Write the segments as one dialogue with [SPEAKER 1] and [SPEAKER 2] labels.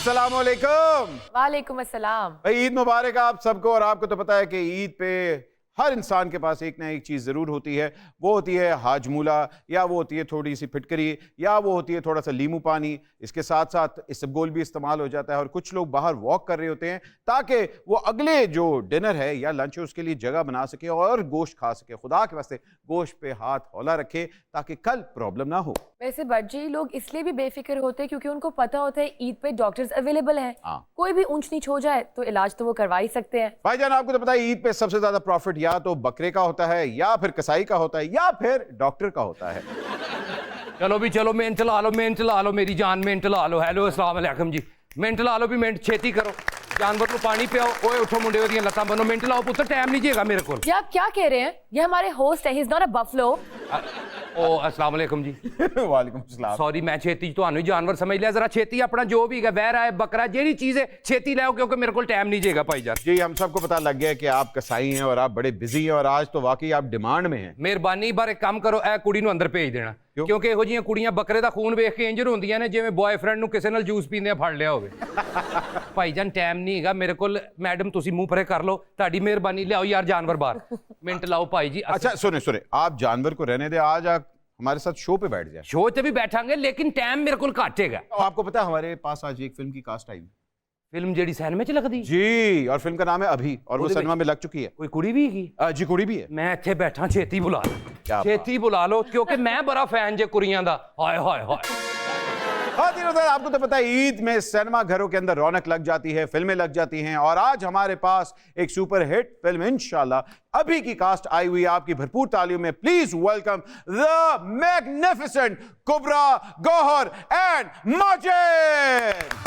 [SPEAKER 1] अस्सलाम वालेकुम।
[SPEAKER 2] वालेकुम अस्सलाम।
[SPEAKER 1] भाई ईद मुबारक आप सबको। और आपको तो पता है कि ईद पे हर इंसान के पास एक ना एक चीज़ ज़रूर होती है। वो होती है हाजमूला, या वो होती है थोड़ी सी फिटकरी, या वो होती है थोड़ा सा लीमू पानी। इसके साथ साथ इसबगोल भी इस्तेमाल हो जाता है। और कुछ लोग बाहर वॉक कर रहे होते हैं ताकि वो अगले जो डिनर है या लंच है उसके लिए जगह बना सके और गोश्त खा सके। खुदा के वास्ते गोश्त पे हाथ हौला रखे ताकि कल प्रॉब्लम ना हो।
[SPEAKER 2] वैसे बट जी लोग इसलिए भी बेफिक्र होते हैं क्योंकि उनको पता होता है ईद पे डॉक्टर्स अवेलेबल हैं।
[SPEAKER 1] हाँ।
[SPEAKER 2] कोई भी ऊंच नीच हो जाए तो इलाज तो वो करवा ही सकते हैं।
[SPEAKER 1] भाईजान आपको तो पता है ईद पे सबसे ज्यादा प्रॉफिट या तो बकरे का होता है, या फिर कसाई का होता है, या फिर डॉक्टर का होता है।
[SPEAKER 3] चलो भी चलो, मिनट ला लो, मिनट ला लो, मेरी जान मिनट ला लो। हेलो अस्सलाम वालेकुम जी, मिनट ला लो भी, मिनट छेती करो, जानवर को पानी पियाओ। ओए उठो मुंडे ओदियां लत्तां बनो, मिनट लाओ पुत्र, टाइम नहीं जेगा मेरे को।
[SPEAKER 2] ये आप क्या कह रहे हैं? ये हमारे होस्ट है, he is not a buffalo.
[SPEAKER 3] ओ अस्सलाम वालेकुम जी।
[SPEAKER 1] वालेकुम सलाम।
[SPEAKER 3] सॉरी मैं छेती ਤੁਹਾਨੂੰ जानवर समझ लिया। जरा छेती अपना जो भी है वैर है बकरा जेड़ी चीज है छेती लाओ क्योंकि मेरे को टाइम नहीं जेगा भाईजान
[SPEAKER 1] जी। हम सबको पता लग गया कि आप कसाई हैं और आप बड़े बिजी हैं और आज तो वाकई आप डिमांड में हैं।
[SPEAKER 3] मेहरबानी बार एक काम करो, ए कुड़ी ਨੂੰ ਅੰਦਰ ਭੇਜ ਦੇਣਾ ਕਿਉਂਕਿ ਇਹੋ ਜੀਆਂ ਕੁੜੀਆਂ ਬੱਕਰੇ ਦਾ ਖੂਨ ਵੇਖ ਕੇ ਇੰਜਰ ਹੁੰਦੀਆਂ ਨੇ ਜਿਵੇਂ ਬॉयਫ੍ਰੈਂਡ ਨੂੰ ਕਿਸੇ ਨਾਲ ਜੂਸ ਪੀਂਦੇ ਆ ਫੜ ਲਿਆ ਹੋਵੇ। ਭਾਈਜਾਨ ਟਾਈਮ ਨਹੀਂ ਹੈਗਾ ਮੇਰੇ ਕੋਲ। ਮੈਡਮ ਤੁਸੀਂ ਮੂੰਹ ਪਰੇ ਕਰ ਲਓ, ਤੁਹਾਡੀ ਮਿਹਰਬਾਨੀ ਲਿਆਓ ਯਾਰ जानवर बाहर। मिनट लाओ भाई जी।
[SPEAKER 1] अच्छा सुने सुने, आप जानवर को रहने दे, आज आप हमारे साथ शो पे बैठ जाए।
[SPEAKER 3] शो ਤੇ भी बैठांगे लेकिन टाइम मेरे को घट हैगा।
[SPEAKER 1] आपको पता है हमारे पास आज एक फिल्म की कास्ट आई।
[SPEAKER 3] फिल्म जेडी सिनेमा च लगदी
[SPEAKER 1] जी, और फिल्म का नाम है अभी, और वो सिनेमा में लग चुकी है।
[SPEAKER 3] कोई कुड़ी भी हैगी?
[SPEAKER 1] जी कुड़ी भी है।
[SPEAKER 3] मैं ਇੱਥੇ बैठा, ਛੇਤੀ बुला लो,
[SPEAKER 1] क्या
[SPEAKER 3] ਛੇਤੀ बुला लो क्योंकि मैं बड़ा फैन जे कुड़ियां दा। हाय हाय हाय।
[SPEAKER 1] आपको तो पता है ईद में सिनेमा घरों के अंदर रौनक लग जाती है, फिल्में लग जाती हैं। और आज हमारे पास एक सुपर हिट फिल्म इंशाल्लाह अभी की कास्ट आई हुई है। आपकी भरपूर तालियों में please welcome the magnificent Kubra Gauhar and Majid.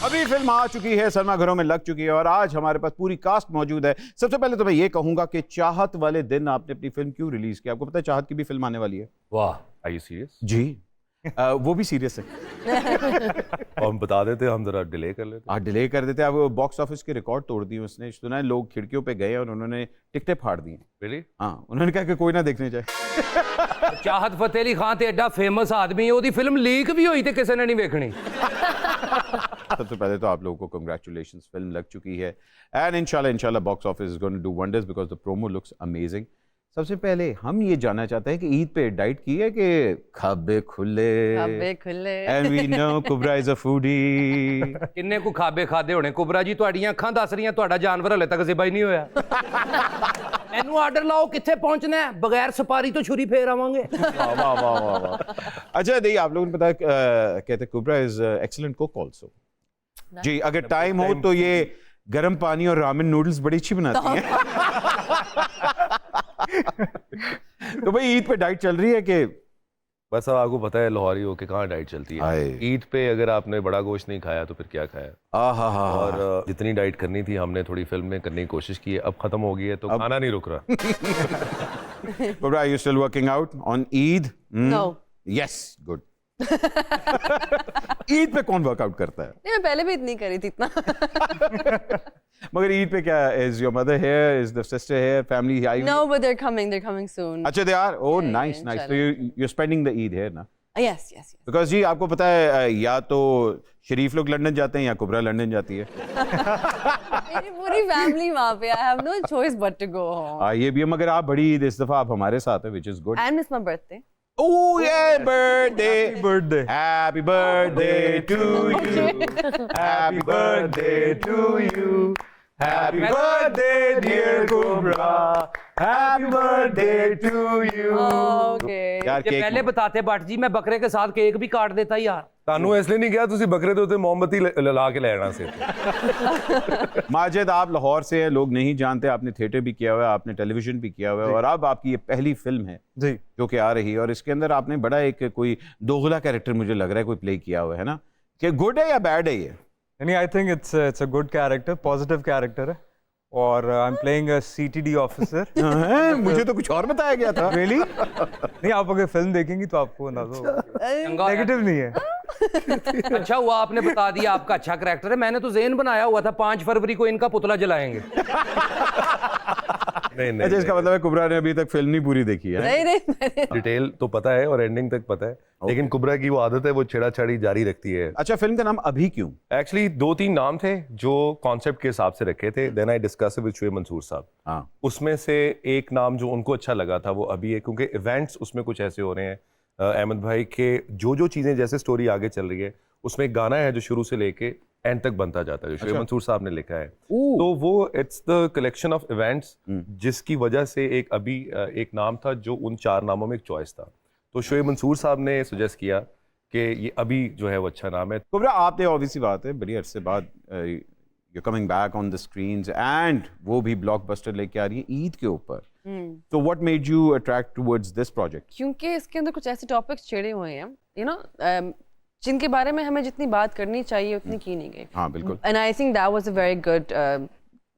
[SPEAKER 1] अभी फिल्म आ चुकी है, सिनेमा घरों में लग चुकी है और आज हमारे पास पूरी कास्ट मौजूद है। सबसे पहले तो मैं ये कहूंगा कि चाहत वाले दिन आपने अपनी फिल्म क्यों रिलीज की? आपको पता है चाहत की भी फिल्म आने वाली है।
[SPEAKER 4] वाह, आर यू सीरियस?
[SPEAKER 1] जी वो भी सीरियस है।
[SPEAKER 4] और हम बता देते, हम जरा डिले कर लेते।
[SPEAKER 1] आप डिले कर देते। अब बॉक्स ऑफिस के रिकॉर्ड तोड़ दिए उसने। सुना है लोग खिड़कियों पे गए और उन्होंने टिकटें फाड़ दी।
[SPEAKER 4] Really?
[SPEAKER 1] हाँ, उन्होंने कहा कि कोई ना देखने जाए।
[SPEAKER 3] चाहत फतेह अली खान ते एडा फेमस आदमी, ओदी फिल्म लीक भी हुई ते किसी ने नहीं देखनी।
[SPEAKER 1] सबसे पहले तो आप लोगों को कंग्रेचुलेशंस, फिल्म लग चुकी है एंड इंशाल्लाह box office is going to do wonders because the promo looks amazing. सबसे पहले हम ये जानना चाहते हैं कि ईद पे डाइट की है कि खाबे खुले? And we know Kubra is a foodie.
[SPEAKER 3] किन्ने को खाबे खादे होने कुबरा जी? ਤੁਹਾਡੀਆਂ ਅੱਖਾਂ ਦੱਸ ਰਹੀਆਂ ਤੁਹਾਡਾ ਜਾਨਵਰ ਹਲੇ ਤੱਕ ਜ਼ਿਬਾ ਹੀ ਨਹੀਂ ਹੋਇਆ। ਇਹਨੂੰ ਆਰਡਰ ਲਾਓ, ਕਿੱਥੇ ਪਹੁੰਚਣਾ ਹੈ? ਬਗੈਰ ਸਪਾਰੀ ਤੋਂ ਛੁਰੀ ਫੇਰ ਆਵਾਂਗੇ।
[SPEAKER 1] वाह वाह वाह वाह वाह। अच्छा नहीं, आप लोगों ने पता कहते हैं कुबरा इज एक्सीलेंट कुक आल्सो। जी, अगर टाइम हो तो ये गर्म पानी और रामेन नूडल्स बड़ी अच्छी बनाती हैं। तो भाई ईद पे डाइट चल रही है कि?
[SPEAKER 4] बस अब आपको पता है लाहौरी हो के कहाँ डाइट चलती है। ईद पे अगर आपने बड़ा गोश्त नहीं खाया तो फिर क्या खाया। और जितनी डाइट करनी थी हमने थोड़ी फिल्म में करने की कोशिश की है, अब खत्म हो गई है तो खाना नहीं रुक रहा।
[SPEAKER 1] Cobra, are you still working out on Eid?
[SPEAKER 2] No.
[SPEAKER 1] Yes, good. Eid पे कौन वर्कआउट करता है?
[SPEAKER 5] नहीं, मैं पहले भी इतनी करी थी इतना।
[SPEAKER 1] मगर ईद पे क्या? Is your mother here? Is the sister here? Family here?
[SPEAKER 5] No, but they're coming soon.
[SPEAKER 1] अच्छा, they are? Oh,
[SPEAKER 5] Yeah,
[SPEAKER 1] nice,
[SPEAKER 5] yeah,
[SPEAKER 1] nice. So you're spending the Eid here ना?
[SPEAKER 5] Yes.
[SPEAKER 1] Because जी आपको पता है या तो शरीफ लोग लंदन जाते हैं या कुबरा लंदन जाती है।
[SPEAKER 5] मेरी पूरी फैमिली वहाँ पे। I have no choice but to go home.
[SPEAKER 1] ये भी है, मगर आप बड़ी ईद इस दफा आप हमारे साथ है, which is good.
[SPEAKER 5] And it's my birthday.
[SPEAKER 1] Oh yeah, birthday.
[SPEAKER 4] Happy birthday.
[SPEAKER 1] Happy birthday to you. Happy birthday to you. Happy birthday dear Cobra. Happy birthday to you.
[SPEAKER 5] Okay.
[SPEAKER 1] यार
[SPEAKER 3] ये
[SPEAKER 1] केक
[SPEAKER 3] पहले बताते बट जी मैं बकरे के साथ cake भी काट देता यार।
[SPEAKER 4] ਤੁਹਾਨੂੰ ਇਸ ਲਈ ਨਹੀਂ ਕਿਹਾ, ਤੁਸੀਂ ਬੱਕਰੇ ਦੇ ਉੱਤੇ ਮੋਮਬੱਤੀ ਲਾ ਕੇ ਲੈ ਆਣਾ ਸੀ।
[SPEAKER 1] माजिद, आप लाहौर से हैं, लोग नहीं जानते। आपने थिएटर भी किया हुआ है, आपने टेलीविजन भी किया हुआ है और अब आपकी ये पहली फिल्म है
[SPEAKER 6] जी
[SPEAKER 1] जो कि आ रही है। और इसके अंदर आपने बड़ा एक कोई दोगला कैरेक्टर मुझे लग रहा है कोई प्ले किया हुआ है ना, कि गुड है या बैड है ये?
[SPEAKER 6] यानी I think it's a good character, positive character है और I am playing a CTD officer.
[SPEAKER 1] मुझे तो कुछ और बताया गया था।
[SPEAKER 6] रियली? नहीं, आप अगर फिल्म देखेंगी तो आपको अंदाजा होगा। नेगेटिव नहीं है।
[SPEAKER 3] अच्छा हुआ आपने बता दिया आपका अच्छा करैक्टर है, मैंने तो ज़ेन बनाया हुआ था 5 फरवरी को इनका पुतला जलाएंगे।
[SPEAKER 4] नहीं
[SPEAKER 1] अच्छा, इसका मतलब है कुबरा ने अभी तक फिल्म नहीं पूरी देखी है।
[SPEAKER 5] नहीं
[SPEAKER 4] डिटेल तो पता है और एंडिंग तक पता है, लेकिन कुबरा की वो आदत है, वो छेड़ाछाड़ी जारी रखती है।
[SPEAKER 1] अच्छा, फिल्म का नाम अभी क्यों?
[SPEAKER 4] एक्चुअली 2-3 नाम थे जो कॉन्सेप्ट के हिसाब से रखे थे, then I discuss with Shoaib Mansoor साहब।
[SPEAKER 1] हाँ,
[SPEAKER 4] उसमें से एक नाम जो उनको अच्छा लगा था वो अभी है, क्योंकि इवेंट्स उसमें कुछ ऐसे हो रहे हैं अहमद भाई के, जो चीजें जैसे स्टोरी आगे चल रही है उसमें एक गाना है जो शुरू से लेके एंड तक बनता जाता है, जो शुएब मंसूर साहब ने लिखा है। तो वो it's the collection of events, जिसकी वजह से एक नाम था जो उन 4 नामों में एक चॉइस था। तो शुएब मंसूर साहब ने सजेस्ट किया कि ये अभी जो है वो अच्छा नाम है।
[SPEAKER 1] कुबरा, आपने ऑब्वियसली बात है बड़ी अरसे बाद you coming back on the screens and वो भी ब्लॉकबस्टर लेके आ रही है ईद के ऊपर। तो what made you attract towards this project?
[SPEAKER 5] क्योंकि इसके अंदर कुछ ऐसे टॉपिक्स छेड़े हुए हैं, यू नो, जिनके बारे में हमें जितनी बात करनी चाहिए उतनी की नहीं गई।
[SPEAKER 1] हाँ, बिल्कुल।
[SPEAKER 5] And I think that was a very good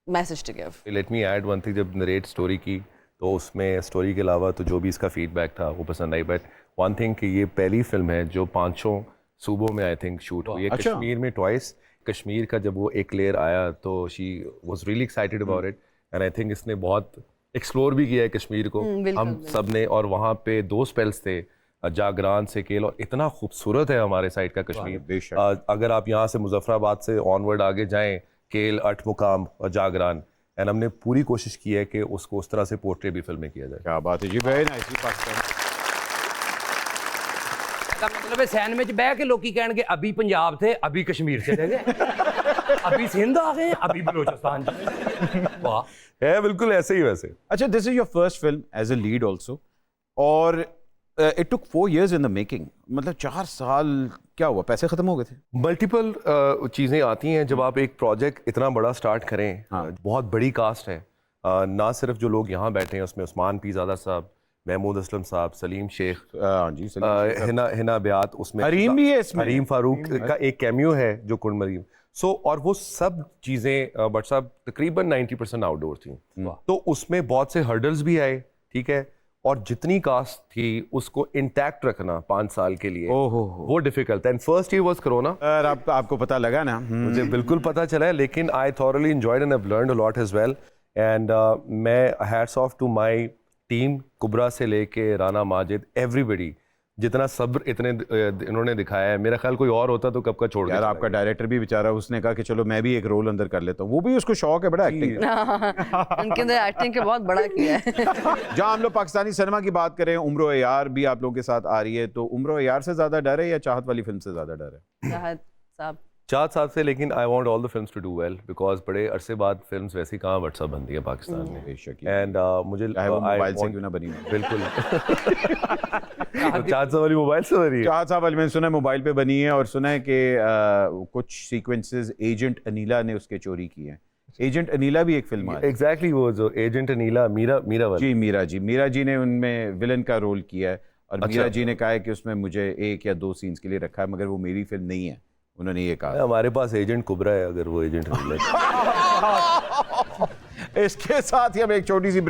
[SPEAKER 5] message to give.
[SPEAKER 4] Let me add one thing, जब नरेट स्टोरी की तो उसमें स्टोरी के अलावा तो जो भी इसका फीडबैक था वो पसंद आई, बट वन थिंग कि ये पहली फिल्म है जो 5 सूबों में आई थिंक शूट हुई है।
[SPEAKER 1] अच्छा।
[SPEAKER 4] कश्मीर में ट्वाइस, कश्मीर का जब वो एक लेयर आया तो she was really excited about it, and I think इसने बहुत एक्सप्लोर भी किया है कश्मीर को। हम सब ने, और वहाँ पे 2 स्पेल्स थे, जागरान से केल, और इतना खूबसूरत है हमारे साइड का कश्मीर। अगर आप यहाँ से मुजफ्फराबाद से ऑनवर्ड आगे जाएं, केल, अठमुकाम और जागरान, एंड हमने पूरी कोशिश की है कि उसको उस तरह से पोर्ट्रे भी फिल्म में किया जाए।
[SPEAKER 1] क्या बात है जी, वेरी नाइसली पाकिस्तान।
[SPEAKER 3] मतलब सैन में बह के लोग कह अभी पंजाब थे, अभी कश्मीर चले गए, अभी सिंध आ गए, अभी बलोचिस्तान चले गए। वाह,
[SPEAKER 4] है बिल्कुल ऐसे ही वैसे।
[SPEAKER 1] अच्छा, this is your first film as a lead also, और it took 4 years in the making. मतलब 4 साल क्या हुआ, पैसे खत्म हो गए थे?
[SPEAKER 4] मल्टीपल चीज़ें आती हैं जब आप एक प्रोजेक्ट इतना बड़ा स्टार्ट करें। बहुत बड़ी कास्ट है, ना सिर्फ जो लोग यहाँ बैठे हैं उसमें उस्मान पीज़ादा साहब, महमूद असलम साहब, सलीम शेख,
[SPEAKER 1] जी, सलीम शेख।
[SPEAKER 4] हिना ब्यात, उसमें
[SPEAKER 1] हरीम भी है इसमें।
[SPEAKER 4] हरीम फारूक का एक कैमियो है जो कुंड मरीम। सो और वो सब चीज़ें बट साहब तकरीबन 90% आउटडोर थी, तो उसमें बहुत से हर्डल्स भी आए, ठीक है, और जितनी कास्ट थी उसको इंटैक्ट रखना 5 साल के लिए वो difficult. And first year was corona.
[SPEAKER 1] आपको पता लगा ना?
[SPEAKER 4] मुझे बिल्कुल पता चला है, लेकिन I thoroughly enjoyed and I learned a lot as well. And मैं hats off to my team, Kubra से लेके राना माजिद, एवरीबडी, जितना सब्र इन्होंने दिखाया है, मेरा ख्याल कोई और होता तो कब का छोड़
[SPEAKER 1] यार। आपका डायरेक्टर भी बेचारा, उसने कहा कि चलो मैं भी एक रोल अंदर कर लेता हूँ, वो भी उसको शौक है बड़ा एक्टिंग का।
[SPEAKER 5] उनके अंदर एक्टिंग के बहुत बड़ा किया है।
[SPEAKER 1] जहाँ हम लोग पाकिस्तानी सिनेमा की बात करें, उम्र यार भी आप लोगों के साथ आ रही है, तो उम्र यार से ज्यादा डर है या चाहत वाली फिल्म से ज्यादा डर है?
[SPEAKER 5] चाहत साहब,
[SPEAKER 4] चाहत साहब से, लेकिन I want all the films to do well, because बड़े अरसे बाद फिल्म्स वैसी कहाँ व्हाट्सएप बनती है पाकिस्तान में। एंड मुझे
[SPEAKER 1] मोबाइल से क्यों ना बनी?
[SPEAKER 4] बिल्कुल। चाहत साहब वाली मोबाइल से बनी है?
[SPEAKER 1] चाहत साहब वाली मैंने सुना है मोबाइल पे बनी है, और सुना है कि कुछ सीक्वेंसेस एजेंट अनीला ने उसके चोरी किए हैं। एजेंट अनीला भी एक फिल्म है।
[SPEAKER 4] एग्जैक्टली, वो जो एजेंट अनीला, मीरा वाली।
[SPEAKER 1] जी, मीरा जी ने उनमें विलन का रोल किया है, और मीरा जी ने कहा है कि उसमें मुझे 1 या 2 सीन्स के लिए रखा है, मगर वो मेरी फिल्म नहीं है, उन्होंने ये कहा।
[SPEAKER 4] हमारे पास एजेंट कुबरा है, अगर वो एजेंट
[SPEAKER 1] इसके साथ ही हम एक छोटी सी